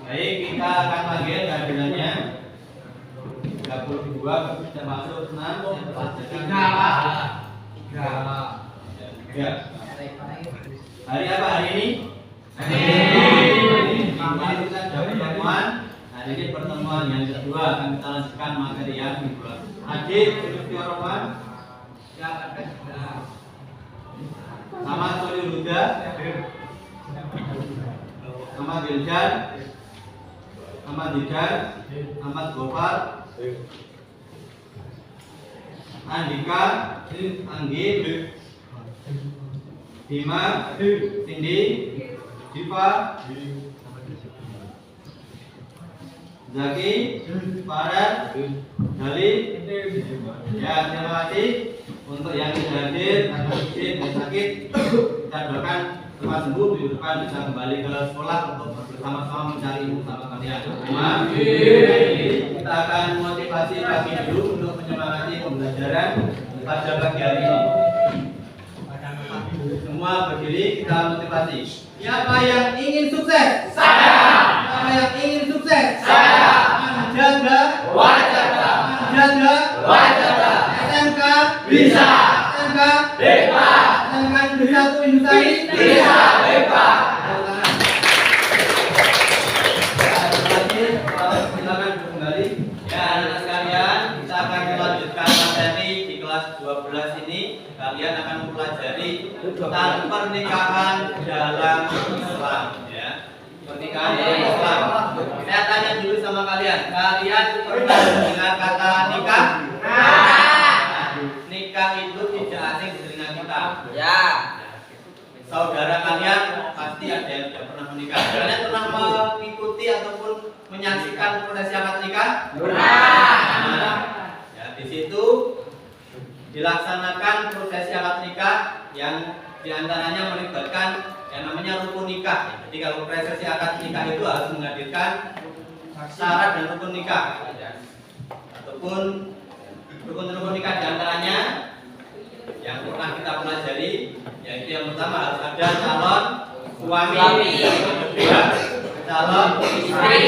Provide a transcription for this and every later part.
Baik, kita akan panggil kehadirannya. 32 termasuk 6 yang telah jadi. Hari apa hari ini? Kemarin kita sudah pertemuan. Hari ini pertemuan yang kedua akan kita lanjutkan materi yang kedua. Adit, Lutfi Roman, sama Soli Huda, sama Giljan, sama Didan, Ahmad Gopal, Andika, Anggi, Bima, Cindy, Diva, Zaki, Farad, Dali. Ya, terima kasih untuk yang tidak hadir atau izin dan sakit. Kita doakan cepat sembuh, minggu depan bisa kembali ke sekolah untuk bersama-sama mencari ilmu sama kalian. Amin. Kita akan motivasi pagi dulu untuk menyemangati pembelajaran pada pagi hari ini. Semua berdiri, kita motivasi. Siapa yang ingin sukses? Saya. Siapa yang ingin sukses? Saya. Menjaga, wajaga. Menjaga, wajaga. SMK bisa. SMK hebat. SMK bisa tuh Industri bisa hebat. Silakan kembali. Ya, anak sekalian, kita akan melanjutkan materi di kelas 12 ini. Kalian akan mempelajari tentang pernikahan dalam Islam, ya. Pernikahan dalam Islam. Saya tanya dulu sama kalian. Kalian pernah mendengar kata nikah? Nikah itu tidak asing di telinga kita. Ya. Saudara kalian pasti ada yang sudah pernah menikah. Kalian pernah mengikuti ataupun menyaksikan proses akad nikah? Pernah. Ya, di situ dilaksanakan prosesi akad nikah yang diantaranya melibatkan yang namanya rukun nikah. Jadi kalau prosesi akad nikah itu harus menghadirkan syarat dan rukun nikah, ataupun rukun nikah diantaranya yang pernah kita pelajari, yaitu yang pertama harus ada calon suami, yang kedua calon istri,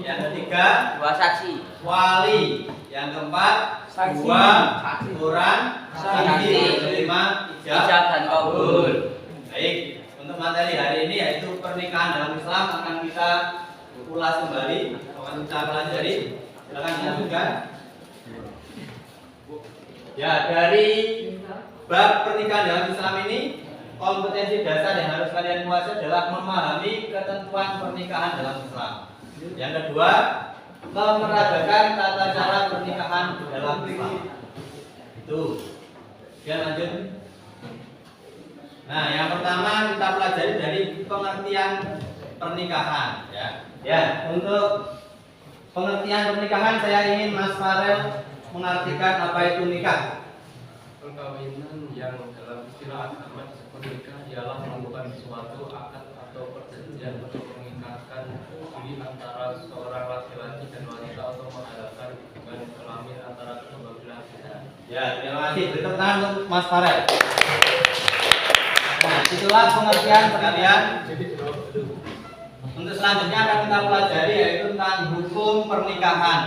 yang ketiga Dua saksi. wali, yang keempat dua orang saksi, yang kelima ijab dan kabul. Baik, untuk materi hari ini yaitu pernikahan dalam Islam akan kita ulas kembali, akan kita pelajari. Silakan dilanjutkan. Ya, dari bab pernikahan dalam Islam ini, kompetensi dasar yang harus kalian kuasai adalah memahami ketentuan pernikahan dalam Islam. Yang kedua, memeragakan tata cara pernikahan dalam Islam. Itu. Kemudian lanjut. Nah, yang pertama kita pelajari dari pengertian pernikahan, ya. Ya, untuk pengertian pernikahan saya ingin Mas Farel mengartikan apa itu nikah. Perkawinan yang dalam istilah agama disebut nikah ialah melakukan suatu akad atau perjanjian untuk mengikatkan diri antara seorang laki-laki dan wanita untuk mengadakan hubungan kelamin antara kedua belah pihak. Ya, terima kasih. Beri tepuk tangan untuk Mas Farel. Nah, itulah pengertian sekalian. Untuk selanjutnya akan kita pelajari yaitu tentang hukum pernikahan.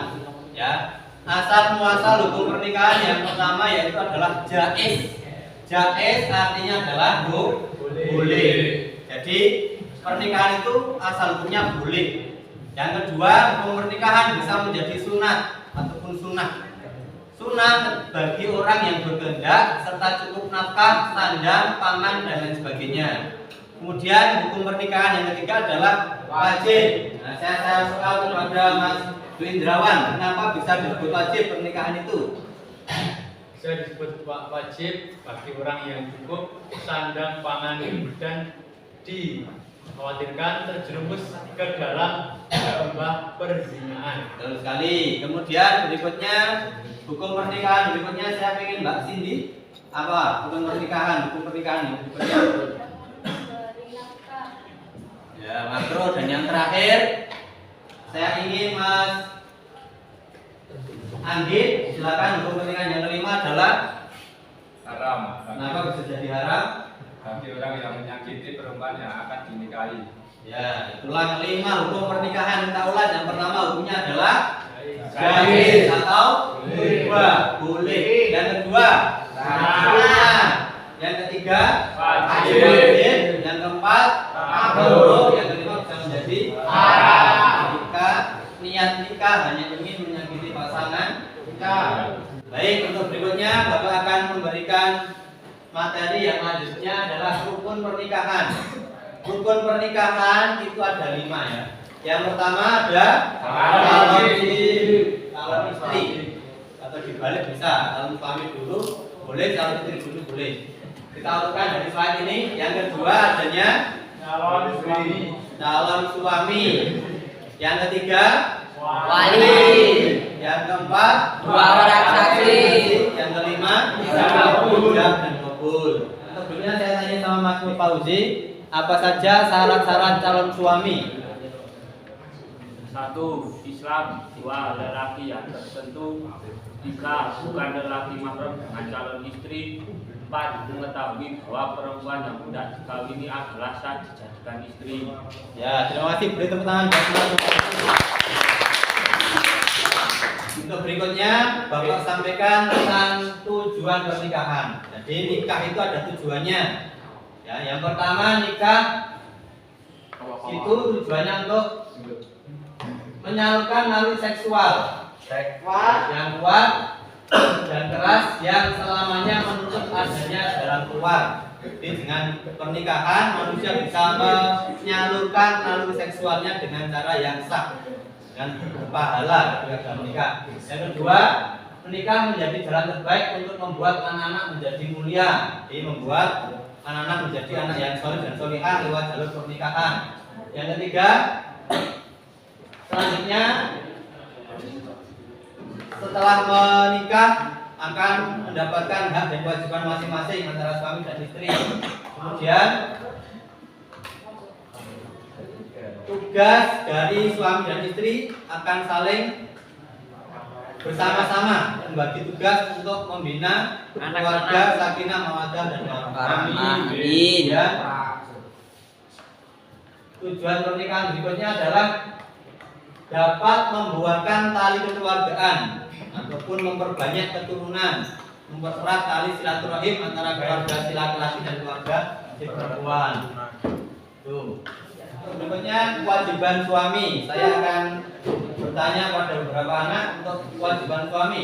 Ya, asal muasal hukum pernikahan yang pertama yaitu adalah jaiz. Jaiz artinya adalah boleh. Jadi pernikahan itu asal hukumnya boleh. Yang kedua, hukum pernikahan bisa menjadi sunat ataupun sunnah. Sunnah bagi orang yang berkehendak serta cukup nafkah, sandang, pangan dan lain sebagainya. Kemudian hukum pernikahan yang ketiga adalah wajib. Nah, saya soal kepada Mas Indrawan, kenapa bisa disebut wajib pernikahan itu? Bisa disebut wajib bagi orang yang cukup sandang, pangan, dan dikhawatirkan terjerumus ke dalam lembah perzinahan. Betul sekali. Kemudian berikutnya hukum pernikahan berikutnya saya ingin Mbak Cindy apa hukum pernikahan yang berikutnya. Ya, makro. Dan yang terakhir, saya ingin Mas Andi, silakan untuk kepentingan yang kelima adalah Haram. kenapa bisa jadi haram? Bagi orang yang menyakiti perempuan yang akan dinikahi. Ya, itulah kelima hukum pernikahan. Kita ulas. Yang pertama hukumnya adalah Jaiz. atau boleh. Yang kedua sunnah. Yang ketiga wajib. Yang keempat makruh. Yang kelima bisa menjadi haram jika niat nikah hanya ingin menyakiti pasangan kita. Baik, untuk berikutnya Bapak akan memberikan materi yang lanjutnya adalah rukun pernikahan. Rukun pernikahan itu ada 5 ya. Yang pertama ada calon istri atau dibalik bisa, calon suami dulu boleh, calon istri dulu boleh. Kita urutkan dari slide ini. Yang kedua adanya calon suami. Yang ketiga Wali. Yang keempat 2 orang saksi. Yang kelima ijab dan kabul. Sebelumnya saya tanya sama Mas Fauzi, apa saja syarat-syarat calon suami? 1. Islam. 2. Lelaki yang tertentu. 3. Bukan lelaki mahram dengan calon istri. 4. Mengetahui bahwa perempuan yang hendak dikawini adalah sah dijadikan istri. Ya, terima kasih. Beri tepuk tangan buat Mas. Untuk berikutnya Bapak sampaikan tentang tujuan pernikahan. Jadi nikah itu ada tujuannya. Ya, yang pertama nikah itu tujuannya untuk menyalurkan naluri seksual yang kuat dan keras yang selamanya menuntut adanya dalam keluar. Jadi dengan pernikahan manusia bisa menyalurkan naluri seksualnya dengan cara yang sah dan berpahala ketika menikah. Yang kedua, menikah menjadi jalan terbaik untuk membuat anak-anak menjadi mulia. Jadi membuat anak-anak menjadi anak yang soleh dan solihah lewat jalur pernikahan. Yang ketiga, selanjutnya setelah menikah akan mendapatkan hak dan kewajiban masing-masing antara suami dan istri. Kemudian tugas dari suami dan istri akan saling bersama-sama membagi tugas untuk membina keluarga sakinah mawaddah dan warahmah. Ya. Tujuan pernikahan berikutnya adalah dapat membuahkan tali kekeluargaan ataupun memperbanyak keturunan, mempererat tali silaturahim antara keluarga si laki-laki dan keluarga si perempuan. Tuh. Berikutnya kewajiban suami. Saya akan bertanya kepada beberapa anak untuk kewajiban suami.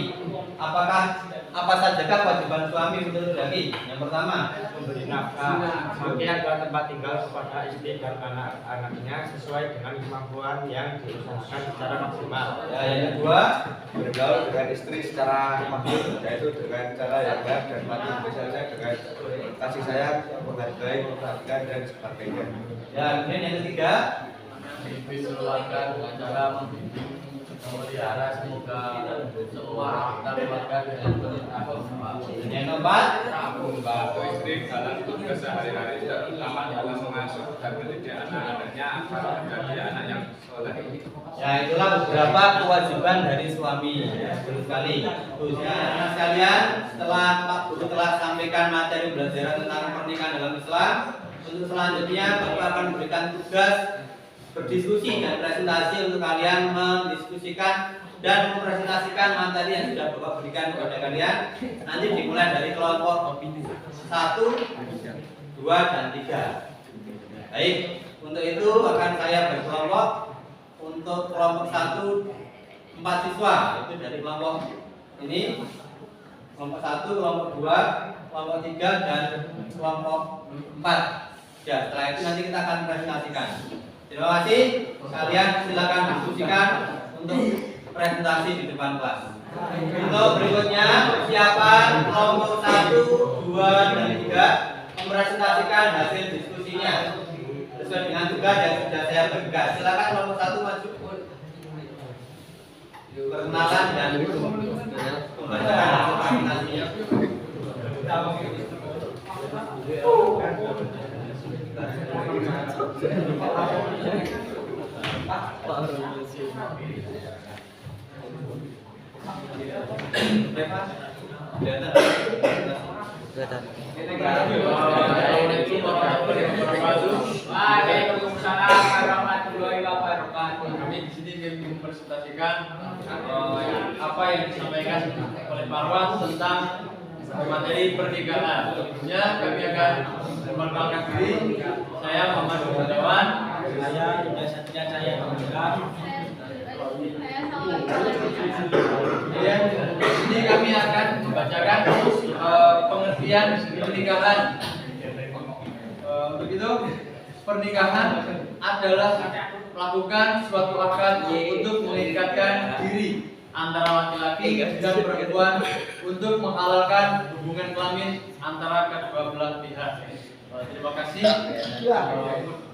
Apa saja kewajiban suami menurut laki? Yang pertama, Memberi nafkah, memberikan tempat tinggal kepada istri dan anak-anaknya sesuai dengan kemampuan yang diusahakan secara maksimal. ya, yang kedua, Bergaul dengan istri secara makhluk, yaitu dengan cara yang baik dan patuh, misalnya dengan kasih sayang, menghargai, memperhatikan dan sebagainya. ya, kemudian yang ketiga, Memimpin keluarga dengan cara memelihara semoga semua anggota keluarga dengan bertakwa. dan yang keempat, Membantu istri dalam tugas sehari-hari, terutama dalam mengasuh dan mendidik anak-anaknya agar menjadi anak yang soleh. ya itulah beberapa kewajiban dari suami. Ya, betul sekali. Khususnya anak sekalian, setelah Pak Guru telah sampaikan materi belajar tentang pernikahan dalam Islam, untuk selanjutnya Bapak akan memberikan tugas berdiskusi dan presentasi untuk kalian mendiskusikan dan mempresentasikan materi yang sudah Bapak berikan kepada kalian. Nanti dimulai dari kelompok 1, 2, dan 3. Baik, untuk itu akan saya berkelompok. Untuk kelompok 1 4 siswa, itu dari kelompok ini, kelompok 1, kelompok 2, kelompok 3, dan kelompok 4. Ya, setelah itu nanti kita akan presentasikan. Terima kasih. Kalian silakan diskusikan untuk presentasi di depan kelas. Untuk berikutnya, persiapan kelompok 1, 2, dan 3 mempresentasikan hasil diskusinya sesuai dengan tugas yang sudah saya berikan. Silakan kelompok 1 maju. Perkenalan dan pembacaan hasil presentasinya. Waalaikumsalam warahmatullahi wabarakatuh. Kami di sini ingin mempresentasikan apa yang disampaikan oleh Pak Arwan tentang materi pernikahan. Sebelumnya kami akan memperkenalkan diri. Saya Muhammad Gunawan. Saya Satya Cahaya Pamungkas. Kemudian di sini kami akan membacakan pengertian pernikahan. Begitu, pernikahan adalah melakukan suatu akad untuk mengikatkan diri antara laki-laki dan perempuan untuk menghalalkan hubungan kelamin antara kedua belah pihak. Terima kasih.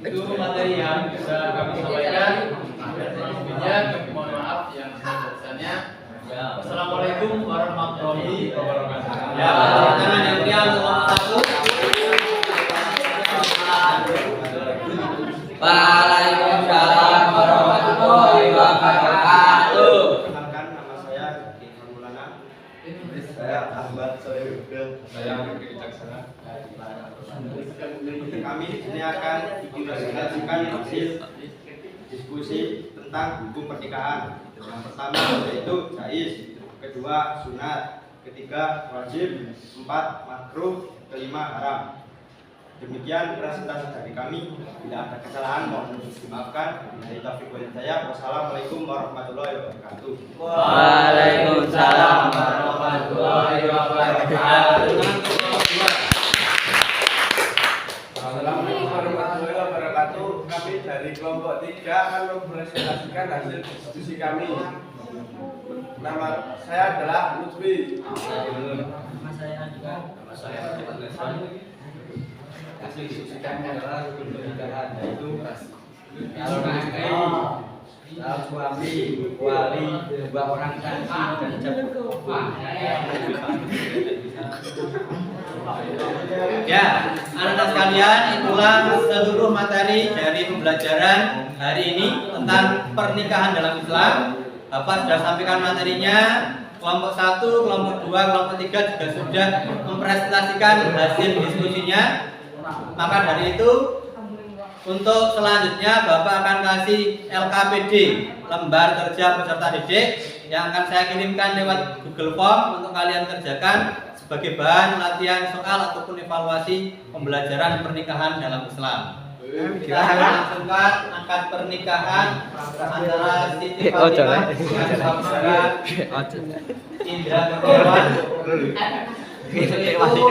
Itu materi yang bisa kami sampaikan. Sebelumnya kami mohon maaf yang sebesar-besarnya. Assalamualaikum warahmatullahi wabarakatuh. Ya, tangan yang mulia untuk satu. Waalaikumsalam warahmatullahi wabarakatuh. Perkenalkan, nama saya Zaki Maulana. Saya Ahmad Solehuddin. Saya Fikri Wicaksana. Kami di sini akan mempresentasikan hasil diskusi tentang hukum pernikahan. Yang pertama yaitu jaiz, kedua sunat, ketiga wajib, empat makruh, kelima haram. Demikian presentasi dari kami. Bila ada kesalahan mohon dimaafkan. Dari Taufik Walhidayah. Wassalamualaikum warahmatullahi wabarakatuh. Waalaikumsalam warahmatullahi wabarakatuh. Assalamualaikum warahmatullahi wabarakatuh. Kami dari kelompok 3 akan mempresentasikan hasil diskusi kami. Nama saya adalah Lutfi. Hasil diskusi kami adalah hukum pernikahan, yaitu suami, wali, dua orang saksi dan Ya, anak-anak sekalian, itulah seluruh materi dari pembelajaran hari ini tentang pernikahan dalam Islam. Bapak sudah sampaikan materinya. Kelompok 1, kelompok 2, kelompok 3 juga sudah mempresentasikan hasil diskusinya. Maka dari itu, untuk selanjutnya Bapak akan kasih LKPD, lembar kerja peserta didik, yang akan saya kirimkan lewat Google Form untuk kalian kerjakan sebagai bahan latihan soal ataupun evaluasi pembelajaran pernikahan dalam Islam. Kita akan langsungkan akad pernikahan antara Siti Fatimah dengan saudara Indra Kurniawan. Itu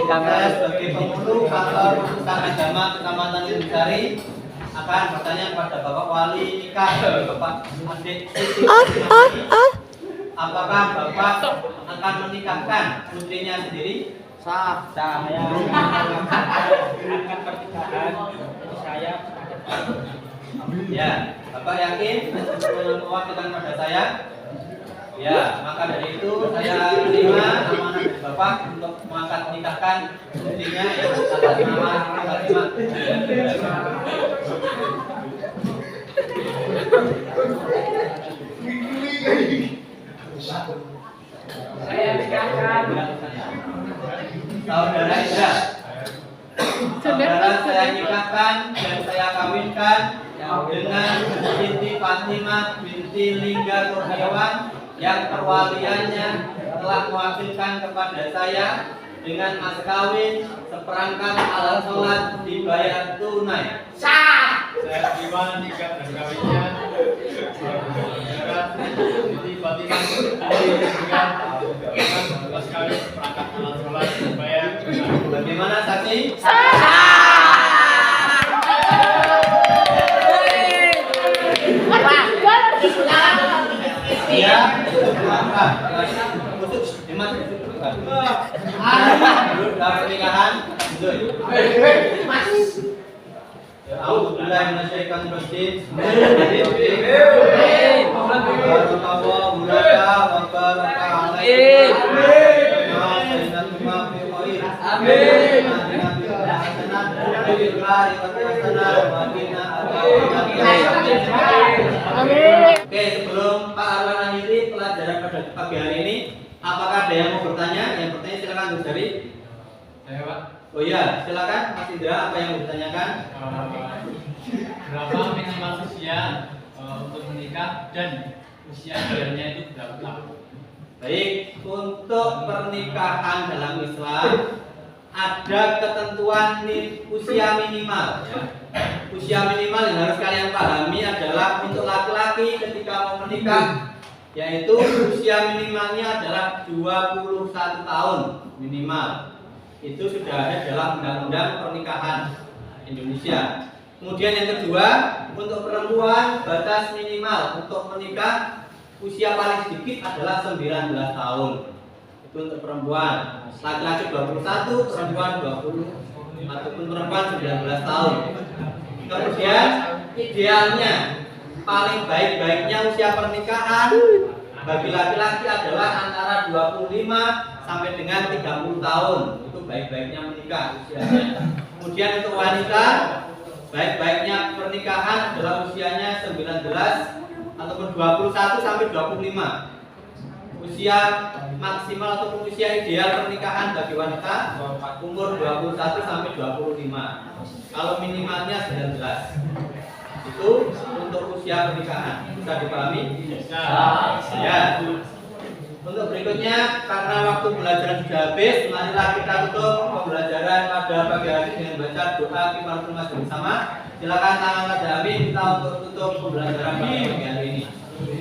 saya sebagai pengurus kantor urusan agama Kecamatan Lindusari akan bertanya kepada Bapak Wali nikah Bapak Adik Siti Fatimah. Apakah Bapak akan menikahkan putrinya sendiri? Saya akan pernikahan saya. Ya, Bapak yakin mewakilkan pada saya? Ya, maka dari itu saya terima amanah dari Bapak untuk mengangkat menikahkan putrinya yang atas nama Fatimah. Saya nikahkan Saudara Indra. Saudara saya nikahkan dan saya kawinkan dengan Siti Fatimah binti Lingga Kurniawan yang perwaliannya telah mewakilkan kepada saya dengan mas kawin seperangkat alat sholat dibayar tunai. sah. Saya terima nikah dan kawinnya saudara Siti Fatimah dengan mas kawin seperangkat alat sholat dibayar tunai. Bagaimana saksi? Iya. Khusus hemat. Dalam pernikahan. Alhamdulillah minasyaitonir rajim. Oke, sebelum Saya Pak, Oh iya, silakan Mas Indra, apa yang mau ditanyakan? berapa minimal usia untuk menikah dan usia idealnya itu berapa? Baik, untuk pernikahan dalam Islam ada ketentuan usia minimal ya. Usia minimal yang harus kalian pahami adalah untuk laki-laki ketika mau menikah, yaitu usia minimalnya adalah 21 tahun minimal. Itu sudah ada dalam undang-undang pernikahan Indonesia. Kemudian yang kedua, untuk perempuan batas minimal untuk menikah usia paling sedikit adalah 19 tahun. Itu untuk perempuan. Laki-laki 21, perempuan 20 ataupun perempuan 19 tahun. Kemudian idealnya paling baik-baiknya usia pernikahan bagi laki-laki adalah antara 25 sampai dengan 30 tahun. Itu baik-baiknya menikah usianya. Kemudian untuk wanita baik-baiknya pernikahan adalah usianya 19 ataupun 21 sampai 25. Usia maksimal ataupun usia ideal pernikahan bagi wanita umur 21 sampai 25. Kalau minimalnya 19. Itu untuk usia pernikahan. Bisa dipahami? Bisa. Ya. Untuk berikutnya, karena waktu belajar sudah habis, marilah kita tutup pembelajaran pada pagi hari dengan baca doa kifaratul majlis bersama. Silakan tangan pada amin kita untuk tutup pembelajaran pada pagi hari ini.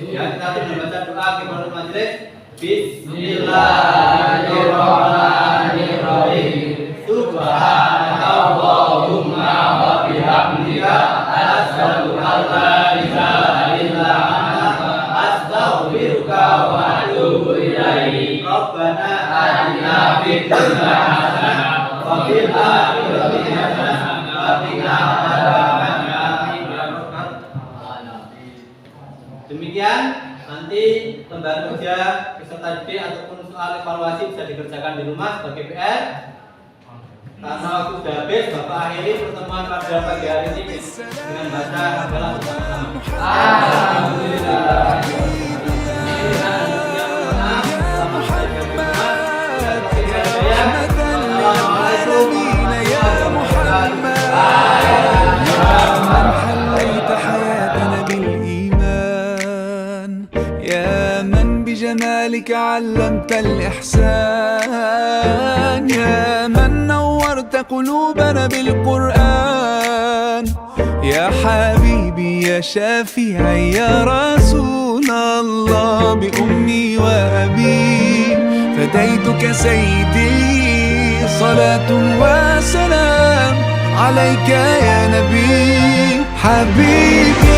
Ya, kita membaca doa kifaratul majlis. Bismillahirrahmanirrahim. Subhanallahumma wa bihamdika asyhadu an la ilaha illa anta astaghfiruka wa atubu ilaik. Rabbana atina fid dunya hasanah wa fil akhirati hasanah wa qina adzabannar. Demikian nanti lembar kerja peserta didik ataupun soal evaluasi bisa dikerjakan di rumah sebagai PR. Karena waktu sudah habis, Bapak akhiri pertemuan pada pagi hari ini dengan baca hafalan bersama-sama. Alhamdulillah. بجمالك علمت الإحسان يا من نورت قلوبنا بالقرآن يا حبيبي يا شافعي يا رسول الله بأمي وأبي فديتك سيدي صلاة وسلام عليك يا نبي حبيبي